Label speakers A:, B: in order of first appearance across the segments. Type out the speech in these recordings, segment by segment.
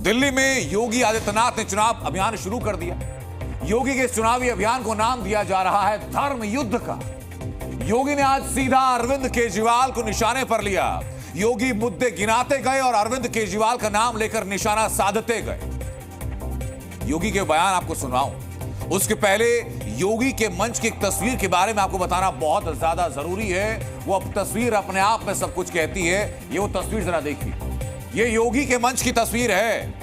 A: दिल्ली में योगी आदित्यनाथ ने चुनाव अभियान शुरू कर दिया। योगी के चुनावी अभियान को नाम दिया जा रहा है धर्म युद्ध का। योगी ने आज सीधा अरविंद केजरीवाल को निशाने पर लिया। योगी मुद्दे गिनाते गए और अरविंद केजरीवाल का नाम लेकर निशाना साधते गए। योगी के बयान आपको सुनाऊं, उसके पहले योगी के मंच की एक तस्वीर के बारे में आपको बताना बहुत ज्यादा जरूरी है। वो तस्वीर अपने आप में सब कुछ कहती है। ये वो तस्वीर जरा देखिए, ये योगी के मंच की तस्वीर है।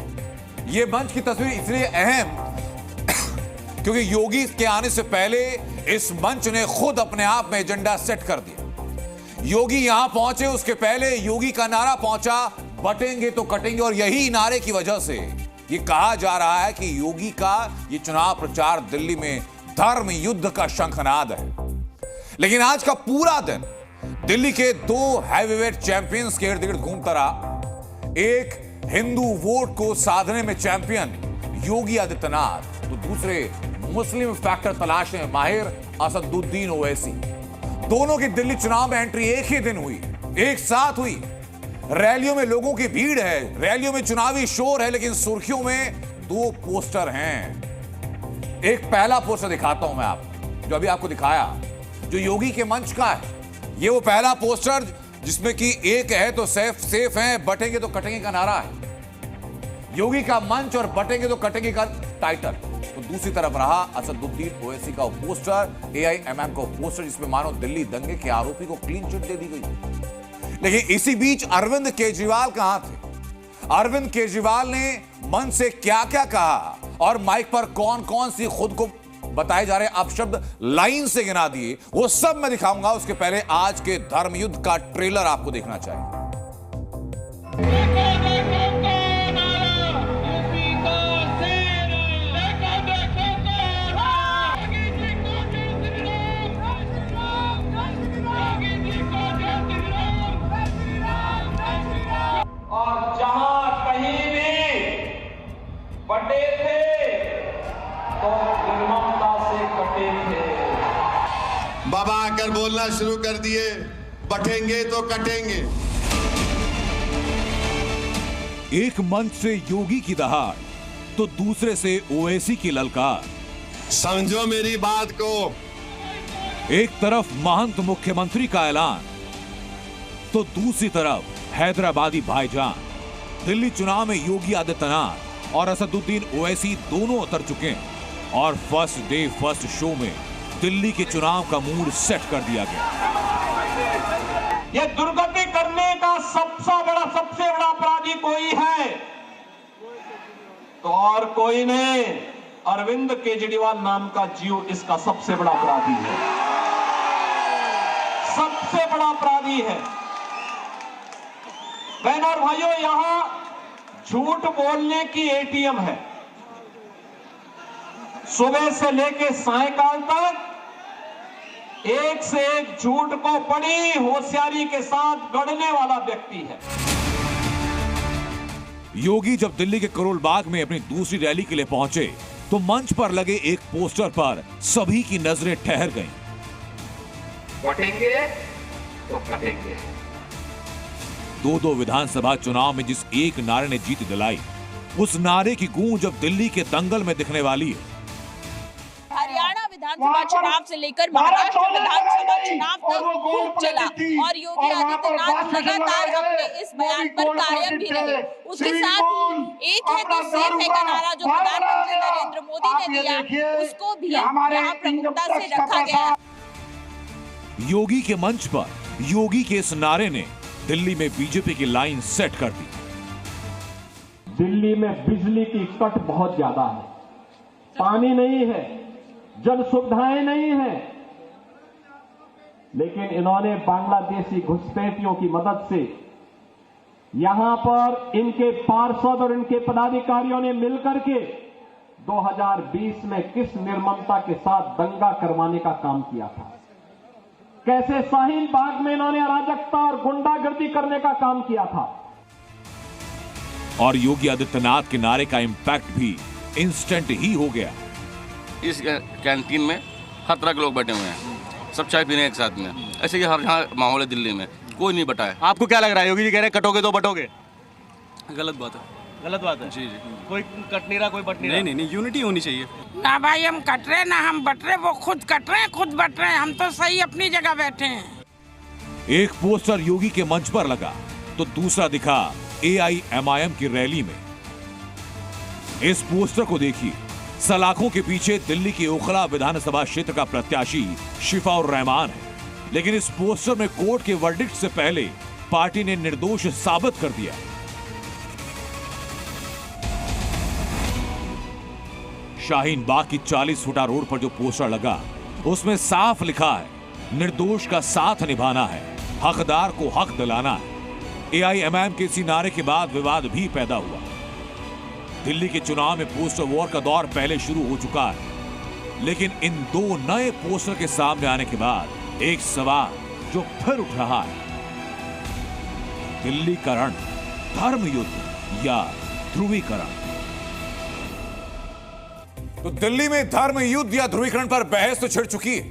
A: ये मंच की तस्वीर इसलिए अहम क्योंकि योगी के आने से पहले इस मंच ने खुद अपने आप में एजेंडा सेट कर दिया। योगी यहां पहुंचे उसके पहले योगी का नारा पहुंचा, बटेंगे तो कटेंगे। और यही नारे की वजह से ये कहा जा रहा है कि योगी का ये चुनाव प्रचार दिल्ली में धर्म युद्ध का शंखनाद है। लेकिन आज का पूरा दिन दिल्ली के दो हैवीवेट चैंपियंस के इर्द गिर्द घूमता रहा। एक हिंदू वोट को साधने में चैंपियन योगी आदित्यनाथ, तो दूसरे मुस्लिम फैक्टर तलाशने में माहिर असदुद्दीन ओवैसी। दोनों की दिल्ली चुनाव में एंट्री एक ही दिन हुई, एक साथ हुई। रैलियों में लोगों की भीड़ है, रैलियों में चुनावी शोर है, लेकिन सुर्खियों में दो पोस्टर हैं। एक पहला पोस्टर दिखाता हूं मैं आपको, जो अभी आपको दिखाया, जो योगी के मंच का है। ये वो पहला पोस्टर जिसमें कि एक है तो सेफ है, बटेंगे तो कटेंगे का नारा है। योगी का मंच और बटेंगे तो कटेंगे का टाइटल। तो दूसरी तरफ रहा असदुद्दीन ओवैसी का पोस्टर, AIMM का पोस्टर, जिसमें मानो दिल्ली दंगे के आरोपी को क्लीन चिट दे दी गई। लेकिन इसी बीच अरविंद केजरीवाल कहां थे? अरविंद केजरीवाल ने मंच से क्या क्या कहा और माइक पर कौन कौन सी खुद को बताए जा रहे अपशब्द लाइन से गिना दिए, वो सब मैं दिखाऊंगा। उसके पहले आज के धर्म युद्ध का ट्रेलर आपको देखना चाहिए।
B: और जहां कहीं भी बटे थे तो निर्ममता से कटे थे।
C: बाबा आकर बोलना शुरू कर दिए, बटेंगे तो कटेंगे।
A: एक मंच से योगी की दहाड़ तो दूसरे से ओवैसी की ललकार।
C: समझो मेरी बात को।
A: एक तरफ महंत मुख्यमंत्री का ऐलान तो दूसरी तरफ हैदराबादी भाईजान। दिल्ली चुनाव में योगी आदित्यनाथ और असदुद्दीन ओवैसी दोनों उतर चुके हैं और फर्स्ट डे फर्स्ट शो में दिल्ली के चुनाव का मूड सेट कर दिया गया।
B: ये दुर्गति करने का सबसे बड़ा अपराधी कोई है तो और कोई नहीं, अरविंद केजरीवाल नाम का जीव इसका सबसे बड़ा अपराधी है, सबसे बड़ा अपराधी है। बहनों और भाइयों, यहां झूठ बोलने की ATM है। सुबह से लेकर सायकाल तक एक से एक झूठ को बड़ी होशियारी के साथ गढ़ने वाला व्यक्ति है।
A: योगी जब दिल्ली के करोल बाग में अपनी दूसरी रैली के लिए पहुंचे तो मंच पर लगे एक पोस्टर पर सभी की नजरें ठहर गईं।
B: बटेंगे तो कटेंगे।
A: दो विधानसभा चुनाव में जिस एक नारे ने जीत दिलाई, उस नारे की गूंज अब दिल्ली के दंगल में दिखने वाली है।
D: हरियाणा विधानसभा चुनाव से लेकर महाराष्ट्र विधानसभा चुनाव तक खूब चला और योगी आदित्यनाथ लगातार अपने इस बयान पर कायम भी रहे। उसके साथ ही एक है तो सेफ है का नारा जो प्रधानमंत्री नरेंद्र मोदी ने दिया, उसको भी यहाँ प्रमुखता से रखा गया।
A: योगी के मंच पर योगी के इस नारे ने दिल्ली में बीजेपी की लाइन सेट कर दी।
E: दिल्ली में बिजली की कट बहुत ज्यादा है, पानी नहीं है, जन सुविधाएं नहीं है, लेकिन इन्होंने बांग्लादेशी घुसपैठियों की मदद से यहां पर इनके पार्षद और इनके पदाधिकारियों ने मिलकर के 2020 में किस निर्ममता के साथ दंगा करवाने का काम किया था, कैसे शाहीन बाग में इन्होंने अराजकता और गुंडागर्दी करने का काम किया था।
A: और योगी आदित्यनाथ के नारे का इंपैक्ट भी इंस्टेंट ही हो गया।
F: इस कैंटीन में हर तरह के लोग बैठे हुए हैं, सब चाय पीने एक साथ में। ऐसे ही हर यहाँ माहौल है दिल्ली में, कोई नहीं बटाए।
G: आपको क्या लग रहा है? योगी जी कह रहे हैं कटोगे तो बटोगे।
F: गलत बात है।
G: गलत बात है।
H: जी जी।
G: कोई कट नहीं रहा, कोई बट नहीं रहा।
H: नहीं, यूनिटी होनी चाहिए।
I: ना भाई हम कट रहे ना हम बट रहे, वो खुद कट रहे हैं खुद बट रहे हैं, हम तो सही अपनी जगह बैठे हैं।
A: एक पोस्टर योगी के मंच पर लगा तो दूसरा दिखा AIMIM की रैली में। इस पोस्टर को देखिए, सलाखों के पीछे दिल्ली की ओखला विधानसभा क्षेत्र का प्रत्याशी शिफाउर रहमान है, लेकिन इस पोस्टर में कोर्ट के वर्डिक्ट से पहले पार्टी ने निर्दोष साबित कर दिया। शाहीन बाग की 40 फुटा रोड पर जो पोस्टर लगा उसमें साफ लिखा है, निर्दोष का साथ निभाना है, हकदार को हक दिलाना है। AIMIM के इसी नारे के बाद विवाद भी पैदा हुआ। दिल्ली के चुनाव में पोस्टर वॉर का दौर पहले शुरू हो चुका है, लेकिन इन दो नए पोस्टर के सामने आने के बाद एक सवाल जो फिर उठ रहा है, दिल्ली का रण धर्म युद्ध या ध्रुवीकरण। तो दिल्ली में धर्म युद्ध या ध्रुवीकरण पर बहस तो छिड़ चुकी है,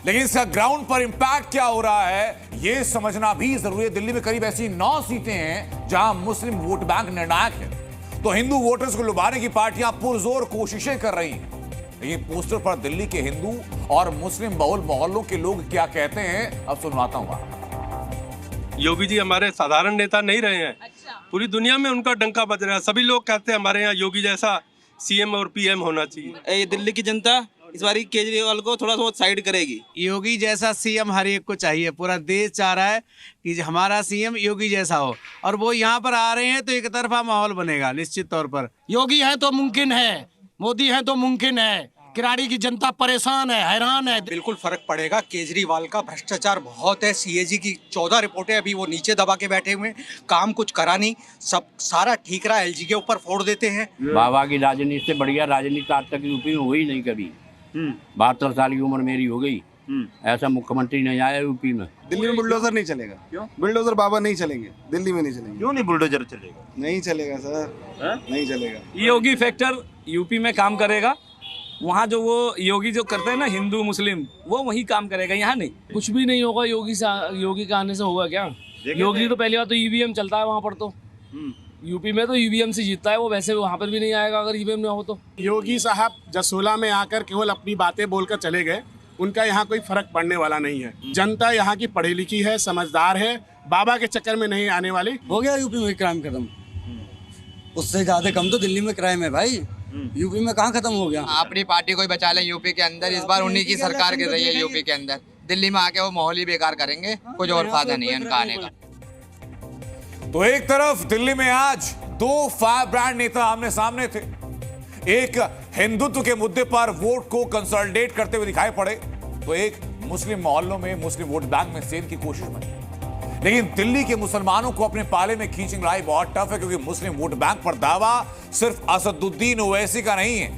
A: लेकिन इसका ग्राउंड पर इंपैक्ट क्या हो रहा है यह समझना भी जरूरी है। दिल्ली में करीब ऐसी 9 सीटें हैं जहां मुस्लिम वोट बैंक निर्णायक है, तो हिंदू वोटर्स को लुभाने की पार्टियां पुरजोर कोशिशें कर रही हैं। लेकिन पोस्टर पर दिल्ली के हिंदू और मुस्लिम बहुल मोहल्लों के लोग क्या कहते हैं, अब सुनवाता हूं।
J: योगी जी हमारे साधारण नेता नहीं रहे हैं।
D: अच्छा।
J: पूरी दुनिया में उनका डंका बज रहा है। सभी लोग कहते हैं हमारे यहाँ योगी जैसा CM और PM होना चाहिए।
K: ये दिल्ली की जनता इस बार केजरीवाल को थोड़ा बहुत साइड करेगी।
L: योगी जैसा CM हर एक को चाहिए, पूरा देश चाह रहा है कि हमारा CM योगी जैसा हो, और वो यहाँ पर आ रहे हैं तो एक तरफा माहौल बनेगा निश्चित तौर पर।
M: योगी है तो मुमकिन है, मोदी है तो मुमकिन है, किराड़ी की जनता परेशान है, हैरान है।
N: बिल्कुल फर्क पड़ेगा। केजरीवाल का भ्रष्टाचार बहुत है। CAG की 14 रिपोर्टें अभी वो नीचे दबा के बैठे हुए, काम कुछ करा नहीं, सब सारा ठीक रहा, LG के ऊपर फोड़ देते हैं।
O: बाबा की राजनीति से बढ़िया राजनीति आज तक यूपी में हुई नहीं कभी। 72 साल की उम्र मेरी हो गई, ऐसा मुख्यमंत्री नहीं आया यूपी में।
H: दिल्ली में बुलडोजर नहीं चलेगा। क्यों? बुलडोजर बाबा नहीं चलेंगे, दिल्ली में नहीं चलेंगे।
G: क्यों नहीं बुलडोजर चलेगा?
H: नहीं चलेगा सर, नहीं चलेगा।
P: योगी फैक्टर यूपी में काम करेगा, वहाँ जो वो योगी जो करते हैं ना हिंदू मुस्लिम, वो वही काम करेगा, यहाँ नहीं।
Q: कुछ भी नहीं होगा योगी के आने से होगा क्या? योगी तो पहली बार तो EVM चलता है वहाँ पर, तो यूपी में तो EVM से जीतता है वो, वैसे वहाँ पर भी नहीं आएगा अगर EVM ना हो तो।
E: योगी साहब जसोला में आकर केवल अपनी बातें बोलकर चले गए, उनका यहाँ कोई फर्क पड़ने वाला नहीं है। जनता यहाँ की पढ़ी लिखी है, समझदार है, बाबा के चक्कर में नहीं आने वाली।
R: हो गया यूपी में क्राइम खत्म, उससे ज्यादा कम तो दिल्ली में क्राइम है भाई, यूपी में कहाँ खत्म हो गया।
S: अपनी पार्टी को ही बचा ले यूपी के अंदर, इस बार उन्हीं की सरकार गिर रही है यूपी के अंदर। दिल्ली में आके वो माहौल ही बेकार करेंगे, कुछ और फायदा नहीं है उनका आने का।
A: तो एक तरफ दिल्ली में आज 2 फायर ब्रांड नेता आमने सामने थे, एक हिंदुत्व के मुद्दे पर वोट को कंसोलिडेट करते हुए दिखाई पड़े, तो एक मुस्लिम मोहल्लों में मुस्लिम वोट बैंक में सेल की कोशिश बनी। लेकिन दिल्ली के मुसलमानों को अपने पाले में खींचने लड़ाई बहुत टफ है, क्योंकि मुस्लिम वोट बैंक पर दावा सिर्फ असदुद्दीन ओवैसी का नहीं है,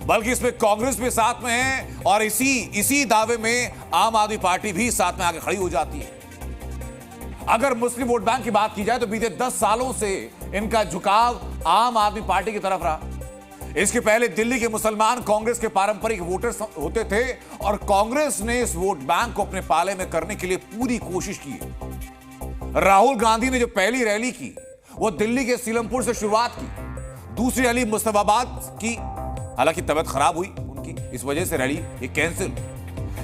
A: बल्कि इसमें कांग्रेस भी साथ में है, और इसी दावे में आम आदमी पार्टी भी साथ में आके खड़ी हो जाती है। अगर मुस्लिम वोट बैंक की बात की जाए तो बीते 10 सालों से इनका झुकाव आम आदमी पार्टी की तरफ रहा। इसके पहले दिल्ली के मुसलमान कांग्रेस के पारंपरिक वोटर्स होते थे, और कांग्रेस ने इस वोट बैंक को अपने पाले में करने के लिए पूरी कोशिश की है। राहुल गांधी ने जो पहली रैली की वो दिल्ली के सीलमपुर से शुरुआत की, दूसरी रैली मुस्तफाबाद की, हालांकि तबीयत खराब हुई उनकी, इस वजह से रैली ये कैंसिल।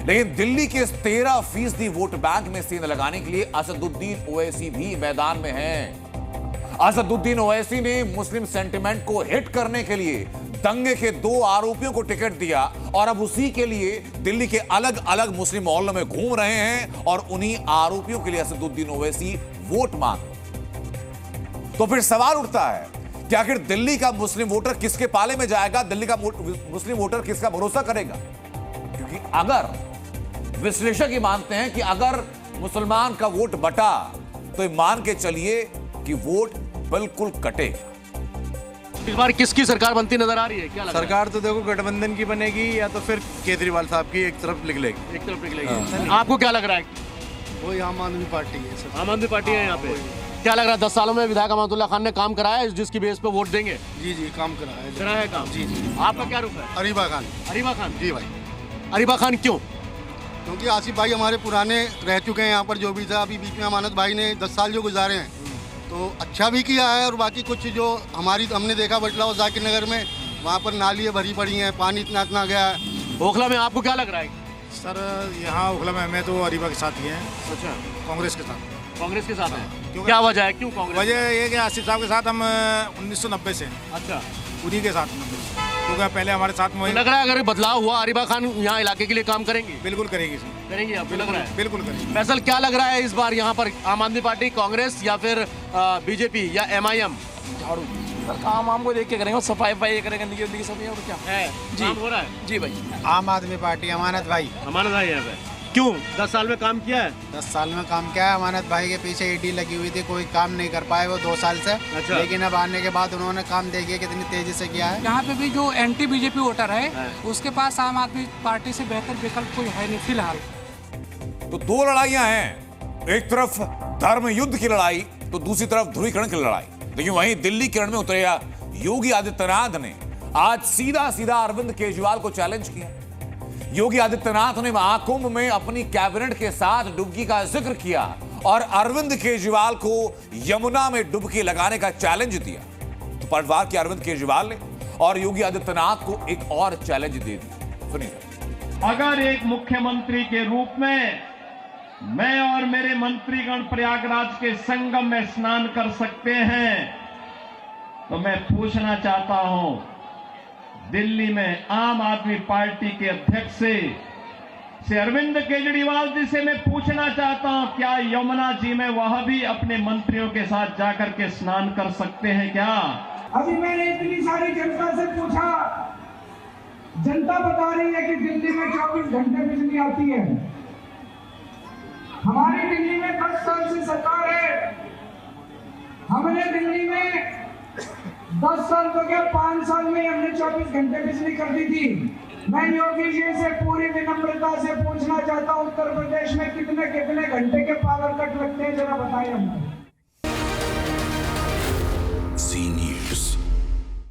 A: लेकिन दिल्ली के 13% वोट बैंक में सेंध लगाने के लिए असदुद्दीन ओवैसी भी मैदान में हैं। असदुद्दीन ओवैसी ने मुस्लिम सेंटिमेंट को हिट करने के लिए दंगे के 2 आरोपियों को टिकट दिया, और अब उसी के लिए दिल्ली के अलग अलग मुस्लिम मोहल्लों में घूम रहे हैं, और उन्हीं आरोपियों के लिए असदुद्दीन ओवैसी वोट मांग। तो फिर सवाल उठता है कि आखिर दिल्ली का मुस्लिम वोटर किसके पाले में जाएगा, दिल्ली का मुस्लिम वोटर किसका भरोसा करेगा? क्योंकि अगर विश्लेषक ये मानते हैं कि अगर मुसलमान का वोट बटा तो मान के चलिए कि वोट बिल्कुल कटेगा।
G: इस बार किसकी सरकार बनती नजर आ रही है? क्या
H: सरकार तो देखो गठबंधन की बनेगी, या तो फिर केजरीवाल साहब की एक तरफ निकलेगी।
G: एक तरफ निकलेगी। आपको क्या लग रहा है?
H: वो आम आदमी पार्टी है।
G: आम आदमी पार्टी है यहाँ पे। क्या लग रहा है 10 सालों में विधायक अमानुल्लाह खान ने काम कराया है जिसकी बेस पे वोट देंगे?
H: जी जी काम कराया
G: है काम।
H: जी जी।
G: आपका क्या रुख है?
H: अरीबा खान।
G: अरीबा खान
H: जी भाई।
G: अरीबा खान क्यों?
H: क्योंकि आसिफ भाई हमारे पुराने रह चुके हैं यहाँ पर, जो भी था। अभी बीच में अमानत भाई ने 10 साल जो गुजारे हैं,
T: तो अच्छा भी किया है। और बाकी कुछ जो हमने देखा बटला जाकिर नगर में, वहाँ पर नालियाँ भरी पड़ी हैं, पानी इतना गया है।
G: ओखला में आपको क्या लग रहा है?
H: सर यहाँ ओखला में मैं तो अरीबा के साथ ही हैं। अच्छा, कांग्रेस के साथ।
G: कांग्रेस के साथ है? क्या वजह है, क्यों कांग्रेस?
H: वजह ये कि आसिफ साहब के साथ हम 1990 से। अच्छा, उन्हीं के साथ, क्योंकि पहले हमारे साथ में
G: लग रहा है अगर बदलाव हुआ अरीबा खान यहाँ इलाके के लिए काम करेंगे।
H: बिल्कुल करेंगे सर,
G: करेंगे आपको लग रहा है?
H: बिल्कुल करेंगे।
G: फैसल क्या लग रहा है इस बार यहाँ पर, आम आदमी पार्टी, कांग्रेस या फिर बीजेपी या MIM?
P: झाड़ू काम आम को देख के करेंगे, सफाई करेंगे, गंदगी उंदगी सब और क्या है जी
G: हो रहा है
P: जी भाई।
L: आम आदमी पार्टी, अमानत भाई।
G: अमानत भाई यहाँ पे क्यों 10 साल में काम किया है?
L: 10 साल में काम किया है। अमानत भाई के पीछे ईडी लगी हुई थी, कोई काम नहीं कर पाए वो 2 साल से। अच्छा। लेकिन अब आने के बाद उन्होंने काम देखिए कितनी तेजी से किया है।
U: यहाँ पे भी जो एंटी बीजेपी वोटर है उसके पास आम आदमी पार्टी से बेहतर विकल्प कोई है नहीं फिलहाल।
A: तो 2 लड़ाइयां हैं, एक तरफ धर्म युद्ध की लड़ाई तो दूसरी तरफ ध्रुवीकरण की लड़ाई। लेकिन वहीं दिल्ली की रण में उतरे योगी आदित्यनाथ ने आज सीधा अरविंद केजरीवाल को चैलेंज किया। योगी आदित्यनाथ ने महाकुंभ में अपनी कैबिनेट के साथ डुबकी का जिक्र किया और अरविंद केजरीवाल को यमुना में डुबकी लगाने का चैलेंज दिया। तो पलटवार किया अरविंद केजरीवाल ने और योगी आदित्यनाथ को एक और चैलेंज दे दिया। सुनिए।
E: अगर एक मुख्यमंत्री के रूप में मैं और मेरे मंत्रीगण प्रयागराज के संगम में स्नान कर सकते हैं तो मैं पूछना चाहता हूं दिल्ली में आम आदमी पार्टी के अध्यक्ष से अरविंद केजरीवाल जी से मैं पूछना चाहता हूं क्या यमुना जी में वह भी अपने मंत्रियों के साथ जाकर के स्नान कर सकते हैं क्या?
V: अभी मैंने इतनी सारी जनता से पूछा, जनता बता रही है कि दिल्ली में 24 घंटे बिजली आती है। हमारी दिल्ली में 10 साल से सरकार है, हमने दिल्ली में 10 साल तो क्या 5 साल में हमने 24 घंटे बिजली कर दी थी। मैं योगी जी से पूरी विनम्रता से पूछना चाहता हूं उत्तर प्रदेश में कितने घंटे के पावर कट लगते हैं, जरा बताएं हमको।